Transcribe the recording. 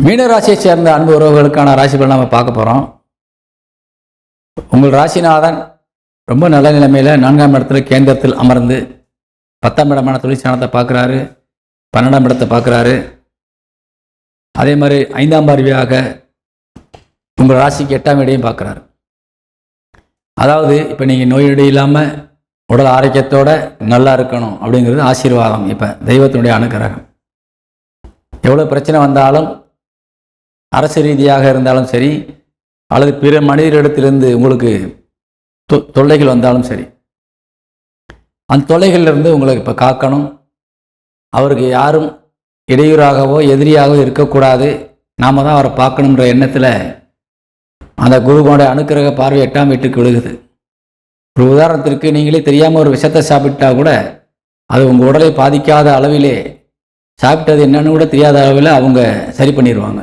மீனராசியை சேர்ந்த அன்பு உறவுகளுக்கான ராசி பலன் நம்ம பார்க்க போகிறோம். உங்கள் ராசிநாதன் ரொம்ப நல்ல நிலைமையில் 4ஆம் இடத்துல கேந்திரத்தில் அமர்ந்து 10ஆம் இடமான தொழிற்சாலத்தை பார்க்குறாரு, 12ஆம் இடத்தை பார்க்குறாரு. அதே மாதிரி 5ஆம் பார்வையாக உங்கள் ராசிக்கு 8ஆம் இடையும் பார்க்குறாரு. அதாவது இப்போ நீங்கள் நோயடி இல்லாமல் உடல் ஆரோக்கியத்தோடு நல்லா இருக்கணும் அப்படிங்கிறது ஆசீர்வாதம். இப்போ தெய்வத்தினுடைய அனுக்கிரகம். எவ்வளோ பிரச்சனை வந்தாலும், அரசு ரீதியாக இருந்தாலும் சரி, அல்லது பிற மனிதரிடத்திலிருந்து உங்களுக்கு தொல்லைகள் வந்தாலும் சரி, அந்த தொல்லைகளிலிருந்து உங்களை இப்போ காக்கணும். அவருக்கு யாரும் இடையூறாகவோ எதிரியாகவோ இருக்கக்கூடாது, நாம் தான் அவரை பார்க்கணுன்ற எண்ணத்தில் அந்த குருவோட அனுக்கிரக பார்வை 8ஆம் வீட்டுக்கு விழுகுது. ஒரு உதாரணத்திற்கு, நீங்களே தெரியாமல் ஒரு விஷத்தை சாப்பிட்டா கூட அது உங்கள் உடலை பாதிக்காத அளவிலே, சாப்பிட்டது என்னன்னு கூட தெரியாத அளவில் அவங்க சரி பண்ணிடுவாங்க.